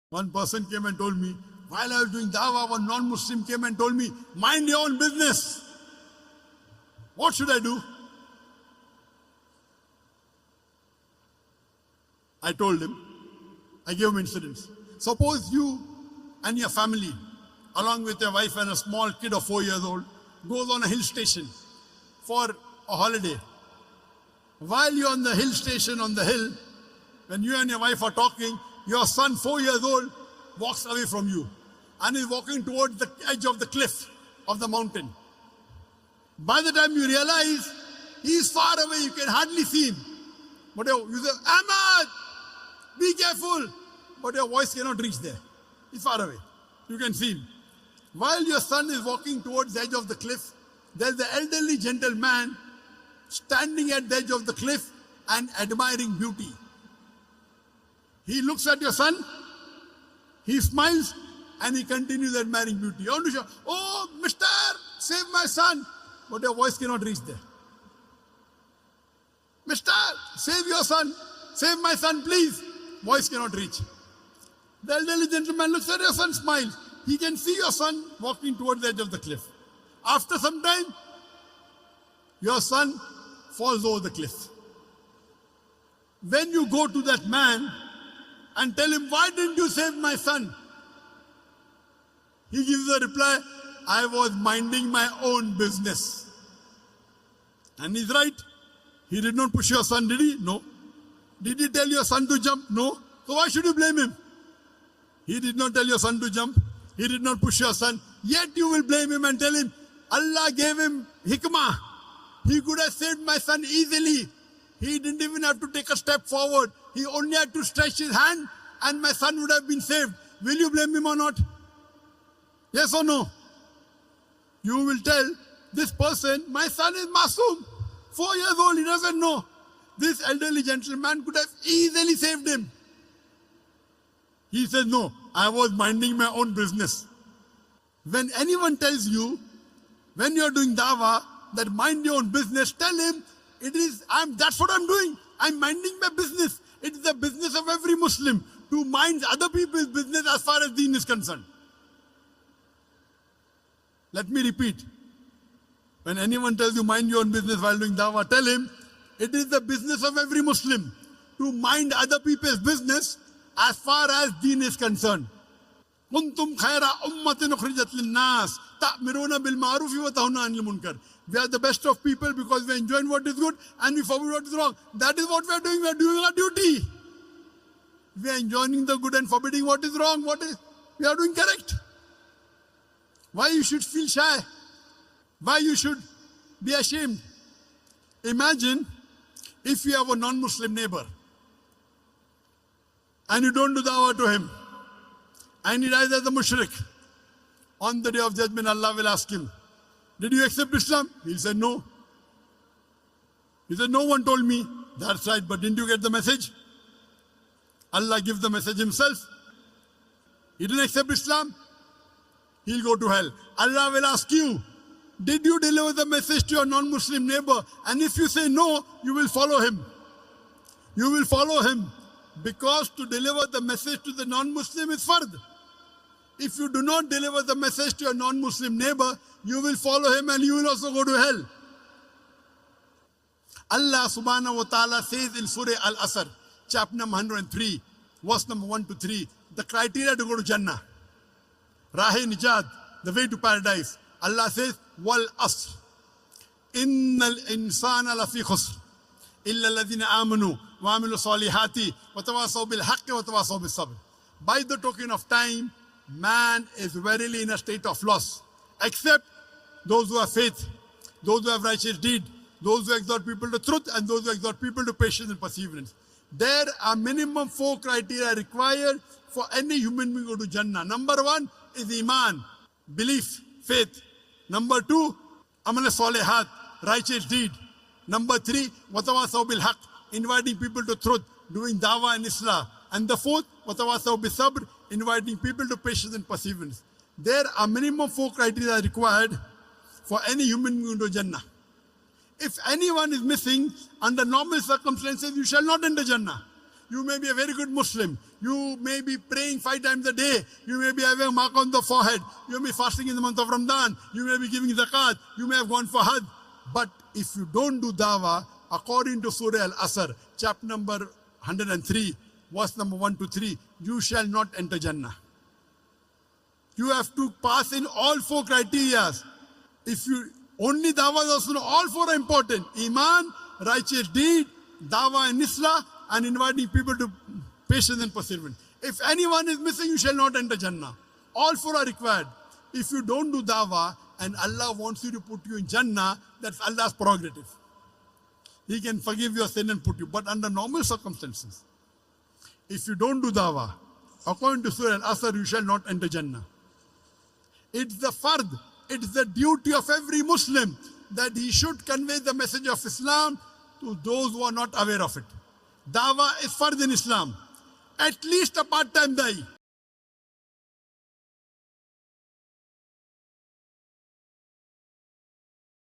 One person came and told me, while I was doing dawah, one non-Muslim came and told me, mind your own business. What should I do? I told him, I gave him incidents. Suppose you and your family, along with your wife and a small kid of 4 years old, goes on a hill station for a holiday. While you're on the hill station, on the hill, when you and your wife are talking, your son, 4 years old, walks away from you and is walking towards the edge of the cliff of the mountain. By the time you realize he is far away, you can hardly see him. But you say, Ahmad, be careful. But your voice cannot reach there. He's far away. You can see him. While your son is walking towards the edge of the cliff, there's the elderly gentleman standing at the edge of the cliff and admiring beauty. He looks at your son, he smiles, and he continues admiring beauty. You want to show, oh, mister, save my son. But your voice cannot reach there. Mister, save your son. Save my son, please. Voice cannot reach. The elderly gentleman looks at your son, smiles. He can see your son walking towards the edge of the cliff. After some time, your son falls over the cliff. When you go to that man and tell him, why didn't you save my son? He gives the reply, I was minding my own business. And he's right. He did not push your son, did he? No. Did he tell your son to jump? No. So why should you blame him? He did not tell your son to jump. He did not push your son. Yet you will blame him and tell him, Allah gave him hikmah. He could have saved my son easily. He didn't even have to take a step forward. He only had to stretch his hand and my son would have been saved. Will you blame him or not? Yes or no? You will tell this person, my son is masoom. 4 years old, he doesn't know. This elderly gentleman could have easily saved him. He says, no, I was minding my own business. When anyone tells you, when you're doing dawah, that mind your own business, tell him, that's what I'm doing. I'm minding my business. It is the business of every Muslim to mind other people's business as far as deen is concerned. Let me repeat. When anyone tells you mind your own business while doing dawah, tell him, it is the business of every Muslim to mind other people's business as far as deen is concerned. كنتم خير أمة أخرجت للناس تأمرون بالمعروف وتنهون عن المنكر. We are the best of people because we enjoy what is good and we forbid what is wrong. That is what we are doing. We are doing our duty. We are enjoying the good and forbidding what is wrong. We are doing correct. Why you should feel shy? Why you should be ashamed? Imagine if you have a non-Muslim neighbor and you don't do dawah to him and he dies as a mushrik. On the day of judgment, Allah will ask him, did you accept Islam? He'll say, no. He said, no one told me. That's right, but didn't you get the message? Allah gives the message himself. He didn't accept Islam. He'll go to hell. Allah will ask you, did you deliver the message to your non-Muslim neighbor? And if you say no, you will follow him. You will follow him because to deliver the message to the non-Muslim is fard. If you do not deliver the message to your non-Muslim neighbor, you will follow him and you will also go to hell. Allah subhanahu wa ta'ala says in Surah Al-Asr, chapter number 103, verse number 1 to 3, the criteria to go to Jannah. Rahe Nijat, the way to paradise. Allah says, Wal Asr. Innal insana lafi khusr. Illa alladhina amanu wa amilu salihati wa tawasaw bil haqqi wa tawasaw bis sabr. By the token of time, man is verily in a state of loss. Except those who have faith, those who have righteous deed, those who exhort people to truth, and those who exhort people to patience and perseverance. There are minimum 4 criteria required for any human being to go to Jannah. Number 1 is Iman, belief, faith. Number 2, Amal Salihat, righteous deed. Number 3, Watawasaw bil Haq, inviting people to truth, doing dawah and islah. And the 4th, Watawasaw bil Sabr, inviting people to patience and perseverance. There are minimum 4 criteria required for any human being to Jannah. If anyone is missing, under normal circumstances, you shall not enter Jannah. You may be a very good Muslim. You may be praying 5 times a day. You may be having a mark on the forehead. You may be fasting in the month of Ramadan. You may be giving zakat. You may have gone for Hajj. But if you don't do dawah, according to Surah Al-Asr, chapter number 103, verse number 1 to 3, you shall not enter Jannah. You have to pass in all 4 criteria. If you only dawah is also, all 4 are important. Iman, righteous deed, dawah and islah, and inviting people to patience and perseverance. If anyone is missing, you shall not enter Jannah. All 4 are required. If you don't do dawah and Allah wants you to put you in Jannah, that's Allah's prerogative. He can forgive your sin and put you. But under normal circumstances, if you don't do dawah, according to Surah Al-Asr, you shall not enter Jannah. It's the fard, it's the duty of every Muslim that he should convey the message of Islam to those who are not aware of it. Dawah is fard in Islam. At least a part-time da'i.